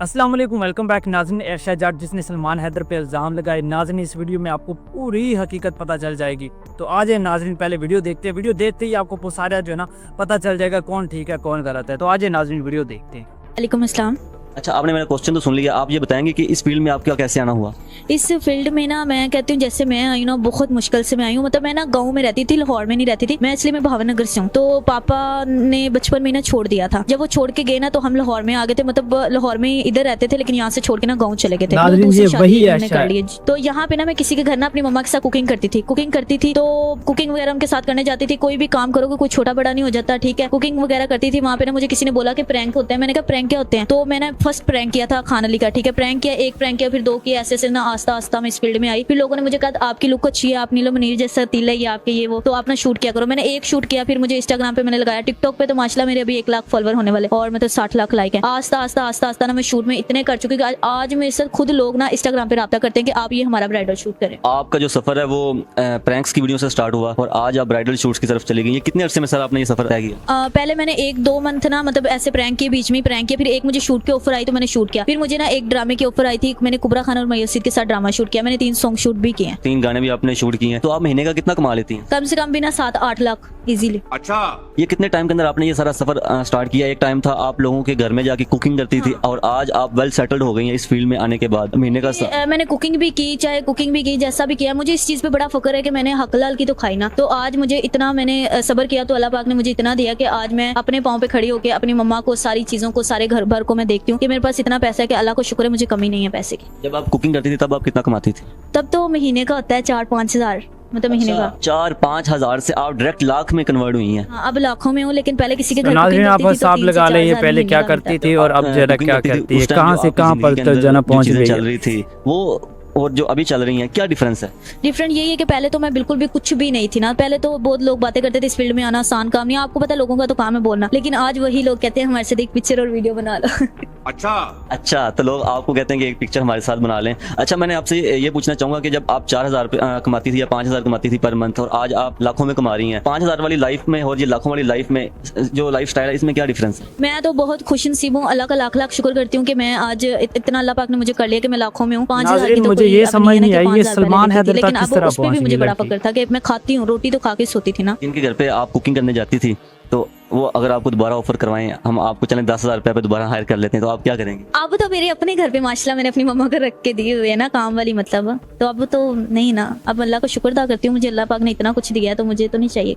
अस्सलाम वालेकुम, welcome back. नाज़रीन, एरशाद जाट जिसने सलमान हैदर पे इल्ज़ाम लगाए, नाज़रीन इस वीडियो में आपको पूरी हकीकत पता चल जाएगी। तो आ जाए नाज़रीन, पहले वीडियो देखते हैं। वीडियो देखते ही आपको सारा जो है ना पता चल जाएगा कौन ठीक है कौन गलत है। तो आ जाए नाज़रीन, वीडियो देखते हैं। वालेकुम अस्सलाम। अच्छा, आपने मेरा क्वेश्चन तो सुन लिया। आप ये बताएंगे कि इस फील्ड में आपका कैसे आना हुआ? इस फील्ड में ना मैं कहती हूँ जैसे मैं आई ना बहुत मुश्किल से मैं आई हूँ। मतलब मैं ना गांव में रहती थी, लाहौर में नहीं रहती थी मैं, इसलिए मैं भावनगर से हूँ। तो पापा ने बचपन में ना छोड़ दिया था। जब वो छोड़ के गए ना तो हम लाहौर में आ गए थे। मतलब लाहौर में इधर रहते थे लेकिन यहाँ से छोड़ के ना गाँव चले गए थे। नाज़रीन, दूसरी ये शादी वही हमने आयशा कर ली। तो यहाँ पे ना मैं किसी के घर ना अपनी मम्मा के साथ कुकिंग करती थी। तो कुकिंग वगैरह उनके साथ करने जाती थी। कोई भी काम करोगे कोई छोटा बड़ा नहीं हो जाता, ठीक है। कुकिंग वगैरह करती थी। वहाँ पे ना मुझे किसी ने बोला कि प्रैंक होते हैं। मैंने कहा प्रैंक क्या होते हैं? तो मैंने फर्स्ट प्रैंक किया था खाना का, ठीक है। प्रैंक किया, एक प्रैंक किया, फिर दो किया, ऐसे ना आस्ता आस्ता मैं इस फील्ड में आई। फिर लोगों ने मुझे कहा आपकी लुक अच्छी है, आप नीलो मुनीर जैसा तीला ही आपके ये वो, तो आप ना शूट किया करो। मैंने एक शूट किया, फिर मुझे इंस्टाग्राम पे मैंने लगाया। टिकटॉक पे तो माशाल्लाह मेरे अभी 1 लाख फॉलोवर होने वाले और मतलब 60 लाख लाइक है। आस्ता आस्ता ना मैं शूट में इतने कर चुकी कि आज मेरे साथ खुद लोग ना इंस्टाग्राम पे राब्ता करते हैं कि आप ये हमारा ब्राइडल शूट करें। आपका जो सफर है वो प्रैंक्स की वीडियो से स्टार्ट हुआ और आज आप ब्राइडल शूट्स की तरफ चली गई। ये कितने अरसे में सर आपने ये सफर तय किया? पहले मैंने 1-2 मंथ ना मतलब ऐसे प्रैंक किए, बीच में प्रैंक किया। फिर एक मुझे शूट की ऑफर आई तो मैंने शूट किया। फिर मुझे ना एक ड्रामे की ऑफर आई थी। मैंने कुबरा खान और मयूसिद के साथ ड्रामा शूट किया। मैंने 3 सॉन्ग शूट भी किए, 3 गाने भी आपने शूट किए हैं। तो आप महीने का कितना कमा लेती हैं? कम से कम भी ना 7-8 लाख इजीली। अच्छा, ये कितने टाइम के अंदर आपने ये सारा सफर स्टार्ट किया? एक टाइम था आप लोगों के घर में जाके कुकिंग करती थी और आज आप वेल सेटल्ड हो गई हैं इस फील्ड में आने के बाद। महीने का मैंने कुकिंग भी की, चाहे कुकिंग भी की, जैसा भी किया। मुझे इस चीज पे बड़ा फक्र है कि मैंने हक हलाल की तो खाई ना। तो आज मुझे इतना मैंने सब्र किया तो अल्लाह पाक ने मुझे इतना दिया कि आज मैं अपने पाँव पे खड़ी होकर अपनी मम्मा को सारी चीजों को, सारे घर भर को मैं देखती हूँ कि मेरे पास इतना पैसा है कि अल्लाह को शुक्र है मुझे कमी नहीं है पैसे की। जब आप कुकिंग करती थी तब आप कितना कमाती थी? तब तो महीने का होता है 4-5 हजार, मतलब महीने का 4-5 हजार से आप डायरेक्ट लाख में कन्वर्ट हुई हैं। हाँ, अब लाखों में हूँ लेकिन पहले किसी के घर नाज़रीन, cooking आप करती थी तो हिसाब 3 से लगा 4 ले, ये हजार पहले महीने क्या का करती मिलता थी और अब जरा क्या करती है, कहाँ से कहाँ पर जो ना पहुँच गई चल रही थी वो और जो अभी चल रही हैं, क्या डिफरेंस है? डिफरेंट यही है कि पहले तो मैं बिल्कुल भी कुछ भी नहीं थी ना। पहले तो बहुत लोग बातें करते थे इस फील्ड में आना आसान काम नहीं, आपको पता लोगों का तो काम है बोलना। लेकिन आज वही लोग कहते हैं हमारे साथ एक पिक्चर और वीडियो बना लो। अच्छा, तो लोग आपको कहते हैं कि एक पिक्चर हमारे साथ बना लें। अच्छा, मैंने आपसे ये पूछना चाहूंगा कि जब आप 4,000 कमाती थी या 5,000 कमाती थी पर मंथ और आज आप लाखों में कमा रही हैं, 5,000 वाली लाइफ में और ये लाखों वाली लाइफ में जो लाइफ स्टाइल है इसमें क्या डिफरेंस है? मैं तो बहुत खुश नसीब हूँ, अल्लाह का लाख लाख शुक्र करती हूँ कि मैं आज इतना अल्लाह पाक ने मुझे कर लिया कि मैं लाखों में हूँ। 5,000 की तो मुझे कोई ये अब समझ है नहीं कि आई, 5,000 ये पहले सलमान लेती हैदर थी, लेकिन तक किस अब तरह उस पे भी पहुंच मुझे गई बड़ा लड़की? फक्र था कि मैं खाती हूँ, रोटी तो खा के सोती थी ना। इनके घर पे आप कुकिंग करने जाती थी तो वो अगर आपको दोबारा ऑफर करवाएं, हम आपको चलें 10,000 रुपये पे दोबारा हायर कर लेते हैं, तो आप क्या करेंगे? अब तो मेरे अपने घर पे माशाल्लाह मैंने अपनी मम्मा को रख के दिए हुए है ना काम वाली, मतलब तो अब तो नहीं ना। अब अल्लाह का शुक्र अदा करती हूँ, मुझे अल्लाह पाक ने इतना कुछ दिया है तो मुझे तो नहीं चाहिए।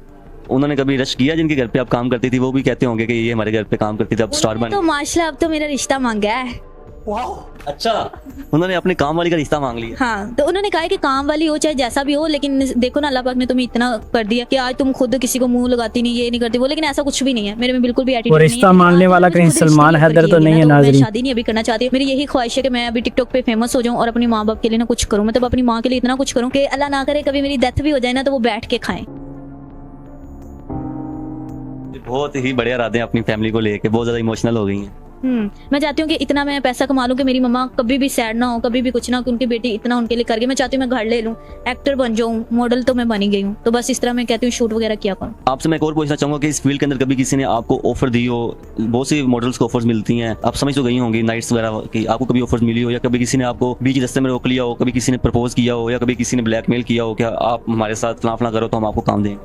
उन्होंने कभी रश किया? जिनके घर पे आप काम करती थी वो भी कहते होंगे कि ये हमारे घर पे काम करती थी, अब स्टार बन तो माशाल्लाह अब तो मेरा रिश्ता मांगा है। अच्छा, उन्होंने अपने काम वाली का रिश्ता मांग लिया। हाँ, तो उन्होंने कहा कि काम वाली हो चाहे जैसा भी हो, लेकिन देखो ना अल्लाह पाक ने तुम्हें इतना कर दिया कि आज तुम खुद किसी को मुंह लगाती नहीं, ये नहीं करती वो। लेकिन ऐसा कुछ भी नहीं है मेरे में, बिल्कुल भी एटीट्यूड वो नहीं है। रिश्ता मांगने वाला कहीं सलमान हैदर तो नहीं है? मैं नाज़रीन, शादी नहीं अभी करना चाहती। मेरी यही ख्वाहिश है कि मैं अभी टिकटॉक पे फेमस हो जाऊं और अपनी माँ बाप के लिए ना कुछ करूं। मतलब अपनी माँ के लिए इतना कुछ करूं कि अल्लाह ना करे कभी मेरी डेथ भी हो जाए ना तो वो बैठ के खाएं। बहुत ही बढ़िया इरादे हैं अपनी फैमिली को लेके, बहुत ज्यादा इमोशनल हो गई हैं। मैं चाहती हूँ कि इतना मैं पैसा कमा लूँ कि मेरी मम्मा कभी भी सैड ना हो, कभी भी कुछ ना हो, कि उनकी बेटी इतना उनके लिए करके। मैं चाहती हूँ मैं घर ले लूँ, एक्टर बन जाऊँ, मॉडल तो मैं बनी गई हूँ, तो बस इस तरह मैं कहती हूँ शूट वगैरह किया करूँ। आपसे मैं एक और पूछना चाहूंगा कि इस फील्ड के अंदर कभी किसी ने आपको ऑफर दी हो? बहुत सी मॉडल्स को ऑफर्स मिलती हैं, आप समझ तो गई होंगी नाइट्स वगैरह की, आपको कभी ऑफर्स मिली हो या कभी किसी ने आपको बीच रास्ते में रोक लिया हो, कभी किसी ने प्रपोज किया हो या कभी किसी ने ब्लैकमेल किया हो कि आप हमारे साथ फलां करो तो हम आपको काम दें?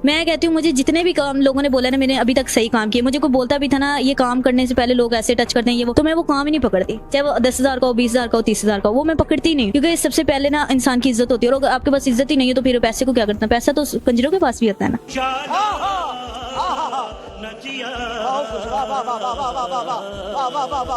मैं कहती हूँ मुझे जितने भी काम लोगों ने बोला ना, मैंने अभी तक सही काम किए। मुझे कोई बोलता भी था ना ये काम करने से पहले लोग ऐसे टच करते हैं ये वो, तो मैं वो काम ही नहीं पकड़ती। चाहे वो 10,000 का हो, 20,000 का हो, 30,000 का हो, वो मैं पकड़ती नहीं, क्योंकि सबसे पहले ना इंसान की इज्जत होती है। और अगर आपके पास इज्जत ही नहीं है तो फिर पैसे को क्या करना? पैसा तो कंजरों के पास भी होता है ना।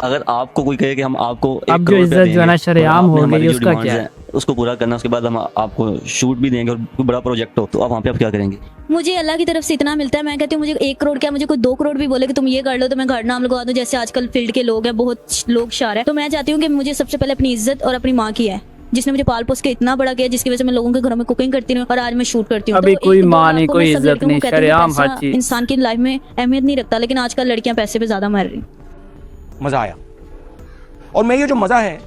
अगर आपको कोई कहे कि हम आपको अब 1 जो करोड़ इज्जत रुपया जो है ना देंगे शरेआम और हो आपने गई, हमारी जो उसका demands क्या हैं, उसको पूरा करना, उसके बाद हम आपको शूट भी देंगे और कोई बड़ा प्रोजेक्ट हो तो आप वहाँ पे आप क्या करेंगे? मुझे अल्लाह की तरफ से इतना मिलता है, मैं कहती हूँ मुझे 1 करोड़ क्या, मुझे कोई 2 करोड़ भी बोले कि तुम ये कर लो तो मैं घर नाम लगवा दूं। जैसे आजकल फील्ड के लोग हैं, बहुत लोग शार है, तो मैं चाहती हूँ कि मुझे सबसे पहले अपनी इज्जत और अपनी माँ की है, जिसने मुझे पाल पोस के इतना बड़ा किया, जिसकी वजह से मैं लोगों के घरों में कुकिंग करती हूँ और आज मैं शूट करती हूँ। अभी तो कोई एक माँ बार नहीं, आपको कोई मैं सब इज्जत लड़कियों को नहीं, कहती हूँ कि शरेआम हर पैसा चीज। इंसान की लाइफ में अहमियत नहीं रखता, लेकिन आजकल लड़कियां पैसे पे ज्यादा मर रही। मजा आया। और मैं ये जो मजा है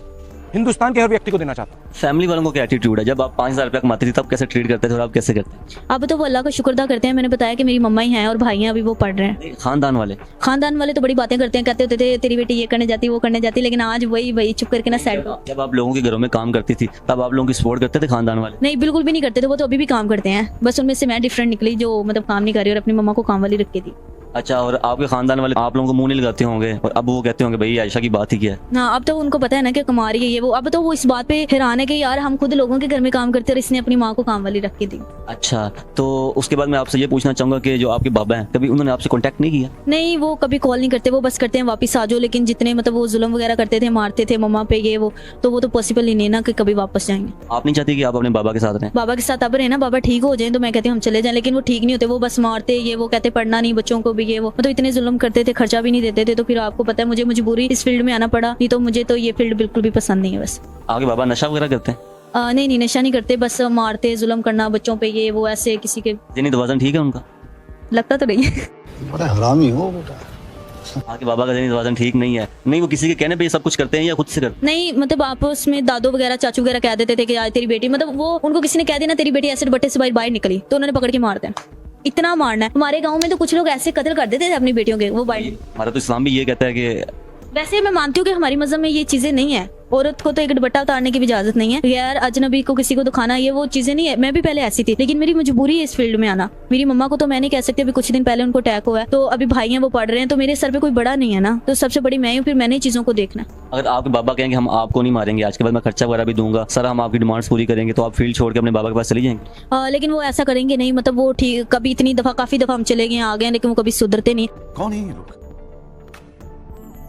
हिंदुस्तान के हर व्यक्ति को देना चाहता हूँ। फैमिली वालों को क्या एटीट्यूड है? जब आप 5,000 रुपया कमाती थी तब कैसे ट्रीट करते थे और आप कैसे करते हैं? अब तो वो अल्लाह का शुक्र अदा करते हैं। मैंने बताया कि मेरी मम्मा ही हैं और भाई हैं, अभी वो पढ़ रहे हैं। खानदान वाले खानदान वाले तो बड़ी बातें करते हैं, कहते होते थे तेरी बेटी ये करने जाती वो करने जाती, लेकिन आज वही चुप करके ना साइड। जब आप लोगों के घरों में काम करती थी तब आप लोगों की सपोर्ट करते थे खानदान वाले? नहीं, बिल्कुल भी नहीं करते थे। वो तो अभी भी काम करते हैं, बस उनमें से मैं डिफरेंट निकली जो मतलब काम नहीं कर रही और अपनी मम्मा को काम वाली रख के दी। अच्छा, और आपके खानदान वाले आप लोगों को मुंह नहीं लगाते होंगे और अब वो कहते होंगे भाई आयशा की बात ही क्या है? हाँ, अब तो उनको पता है ना कि कमा रही है ये वो। अब तो वो इस बात पे हैरान है कि यार हम खुद लोगों के घर में काम करते और इसने अपनी माँ को काम वाली रख के दी। अच्छा, तो उसके बाद मैं आपसे ये पूछना चाहूंगा कि जो आपके बाबा हैं कभी उन्होंने आपसे कांटेक्ट नहीं किया? नहीं, वो कभी कॉल नहीं करते, वो बस करते हैं वापस आ जाओ। लेकिन जितने मतलब वो जुल्म वगैरह करते थे, मारते थे मम्मा पे ये वो, तो वो तो पॉसिबल ही नहीं ना कि कभी वापस जाएंगे। आप नहीं चाहती कि आप अपने बाबा के साथ रहें? बाबा के साथ अब रहे ना, बाबा ठीक हो जाए तो मैं कहती हूँ हम चले जाएं, लेकिन वो ठीक नहीं होते। वो बस मारते ये वो, कहते पढ़ना नहीं बच्चों को भी ये वो, मतलब इतने जुल्म करते थे, खर्चा भी नहीं देते थे। तो फिर आपको पता है मुझे मजबूरी इस फील्ड में आना पड़ा, नहीं तो मुझे तो ये फील्ड बिल्कुल भी पसंद नहीं है। बस आपके बाबा नशा वगैरह करते हैं? नहीं, नशा नहीं करते, बस मारते जुल्म करना बच्चों पे ये वो, ऐसे किसी के जिन्हें तवाज़ुन ठीक है उनका? लगता तो नहीं है। बड़ा हरामी हो बेटा। आपके बाबा का जिन्हें तवाज़ुन ठीक नहीं है? नहीं, वो किसी के कहने पे ये सब कुछ करते हैं या खुद से करते नहीं, मतलब आपस में दादो वगैरह चाचू वगैरह कह देते थे कि आज तेरी बेटी, मतलब वो उनको किसी ने कह दिया ना तेरी बेटी ऐसे बट्टे से बाहर निकली तो उन्होंने पकड़ के मार दिया। इतना मारना है। हमारे गांव में तो कुछ लोग ऐसे कत्ल कर देते थे अपनी बेटियों के, वो बाहर। हैं? हमारा तो इस्लाम भी ये कहता है कि वैसे मैं मानती हूँ कि हमारी मजहब में ये चीजें नहीं है। औरत को तो एक दुपट्टा उतारने की भी इजाजत नहीं है, गैर अजनबी को किसी को तो खाना, ये वो चीजें नहीं है। मैं भी पहले ऐसी थी, लेकिन मेरी मजबूरी है इस फील्ड में आना। मेरी मम्मा को तो मैं नहीं कह सकती, अभी कुछ दिन पहले उनको अटैक हुआ है, तो अभी भाई हैं वो पढ़ रहे हैं, तो मेरे सर पे कोई बड़ा नहीं है ना, तो सबसे बड़ी मैं हूँ, फिर मैंने चीजों को देखना। अगर आपके बाबा कहेंगे हम आपको नहीं मारेंगे, आज के बाद मैं खर्चा वगैरह भी दूंगा, सर हम आपकी डिमांड्स पूरी करेंगे, तो आप फील्ड छोड़ के अपने बाबा के पास चली जाएंगे? लेकिन वो ऐसा करेंगे नहीं, मतलब वो ठीक कभी इतनी दफा काफी दफा हम चले गए आ गए, लेकिन वो कभी सुधरते नहीं। कौन है ये लोग?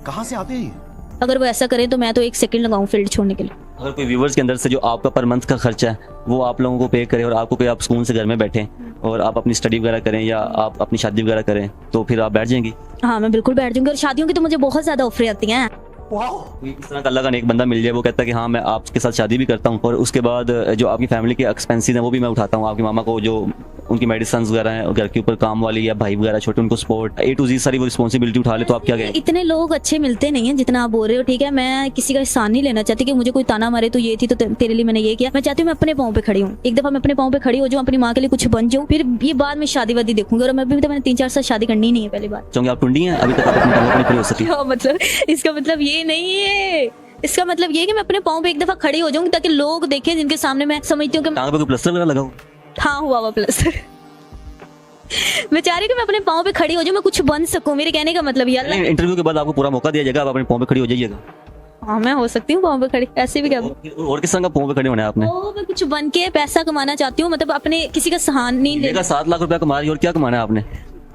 कहाँ से आते हैं? अगर वो ऐसा करें तो मैं तो 1 सेकंड लगाऊं फील्ड छोड़ने के लिए। अगर कोई व्यूवर्स के अंदर से जो आपका पर मंथ का खर्चा है वो आप लोगों को पे करे और आपको कोई आप सुकून से घर में बैठे और आप अपनी स्टडी वगैरह करें या आप अपनी शादी वगैरह करें, तो फिर आप बैठ जाएंगी? हाँ, मैं बिल्कुल बैठ जाऊंगी। और शादियों की तो मुझे बहुत ज्यादा ऑफरें आती हैं। कोई इस तरह का अल्लाह का नेक बंदा मिल जाए, वो कहता है कि हाँ मैं आपके साथ शादी भी करता हूँ और उसके बाद जो आपकी फैमिली के एक्सपेंसेस हैं वो भी मैं उठाता हूँ, आपकी मामा को जो उनकी मेडिसिन वगैरह हैं, घर के ऊपर काम वाली या भाई वगैरह छोटे उनको सपोर्ट A to Z सारी वो रिस्पॉन्सिबिलिटी उठा ले, तो आप क्या कहेंगे? इतने लोग अच्छे मिलते नहीं है जितना आप बोल रहे हो, ठीक है। मैं किसी का एहसान नहीं लेना चाहती कि मुझे कोई ताना मारे तो ये थी तो तेरे लिए मैंने ये किया। मैं चाहती हूँ मैं अपने पाँव पे खड़ी हूँ। एक दफा मैं अपने पाँव पे खड़ी हो जाऊँ, अपनी माँ के लिए कुछ बन जाऊँ, फिर ये बाद में शादी वादी देखूंगी। और मैं भी तो मैंने 3-4 साल शादी करनी नहीं है पहली बार। चाहूँगी आप टुंडी हैं अभी तक, आप अपने टांगों पे नहीं खड़ी हो सकी? मतलब इसका मतलब ये नहीं है, इसका मतलब ये कि मैं अपने पाँव पे एक दफा खड़ी हो जाऊंगी ताकि लोग देखें जिनके सामने मैं समझती हूँ कि टांगों पे कोई प्लास्टर वगैरह लगा हो? हाँ, हुआ प्लस्तर। मैं चाह रही हूँ कि मैं अपने पाँव पे खड़ी हो जाऊँ, मैं कुछ बन सकूँ। मेरे कहने का मतलब यार, इंटरव्यू के बाद आपको पूरा मौका दिया जाएगा, आप अपने पाँव पे खड़ी हो जाइएगा। हाँ मैं हो सकती हूँ पाँव पे खड़ी, ऐसे भी क्या। और किस तरह का पाँव पे खड़े होना है आपने? ओ, मैं कुछ बन के पैसा कमाना चाहती हूँ, मतलब अपने किसी का सहान नहीं ले। 7 लाख रुपया कमा रही है और क्या कमाना है आपने?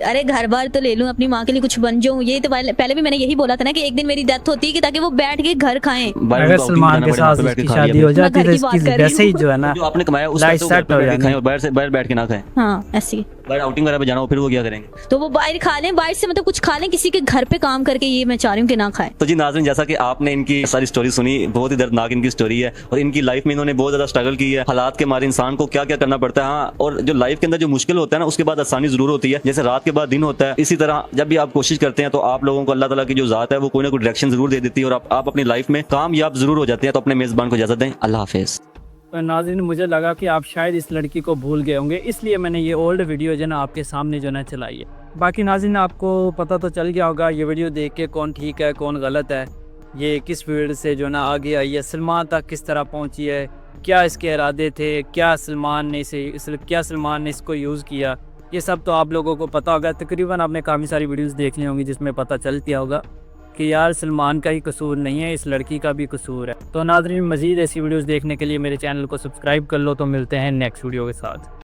अरे घर बार तो ले लूं, अपनी माँ के लिए कुछ बन जाऊं। ये तो पहले भी मैंने यही बोला था ना कि एक दिन मेरी डेथ होती है कि ताकि वो बैठ के घर खाएं। अगर सलमान के साथ उसकी शादी हो जाती तो इसकी वैसे ही जो है ना जो आपने कमाया उस लाइफ पैसे सेट को हो घर पे जाएगी। खाएं और बाहर बैठ के ना खाएं। हाँ, ऐसी बाहर आउटिंग वगैरह पे जाना हो फिर वो क्या करेंगे? तो वो बाहर खा लें, बाहर से मतलब कुछ खा लें, किसी के घर पे काम करके। ये मैं चाह रही हूँ कि ना खाएं। तो जी नाज़रीन, जैसा कि आपने इनकी सारी स्टोरी सुनी, बहुत ही दर्दनाक इनकी स्टोरी है और इनकी लाइफ में इन्होंने बहुत ज्यादा स्ट्रगल की है। हालात के मारे इंसान को क्या क्या करना पड़ता है। हाँ, और जो लाइफ के अंदर जो मुश्किल होता है ना, उसके बाद आसानी जरूर होती है। जैसे रात के बाद दिन होता है, इसी तरह जब भी आप कोशिश करते हैं तो आप लोगों को अल्लाह ताला की जो जात है वो कोई ना कोई डायरेक्शन जरूर दे देती है और आप अपनी लाइफ में कामयाब जरूर हो जाते हैं। तो अपने मेजबान को इजाजत दें, अल्लाह हाफिज। तो नाज़रीन, मुझे लगा कि आप शायद इस लड़की को भूल गए होंगे, इसलिए मैंने ये ओल्ड वीडियो जो ना आपके सामने जो ना चलाई है। बाकी नाज़रीन, आपको पता तो चल गया होगा ये वीडियो देख के कौन ठीक है कौन गलत है, ये किस फील्ड से जो ना आगे आई है, सलमान तक किस तरह पहुंची है, क्या इसके इरादे थे, क्या सलमान ने इसको यूज़ किया, ये सब तो आप लोगों को पता होगा। तकरीबन आपने काफ़ी सारी वीडियोज़ देख ली होंगी जिसमें पता चलती होगा कि यार सलमान का ही कसूर नहीं है, इस लड़की का भी कसूर है। तो नाज़रीन, मज़ीद ऐसी वीडियोस देखने के लिए मेरे चैनल को सब्सक्राइब कर लो। तो मिलते हैं नेक्स्ट वीडियो के साथ।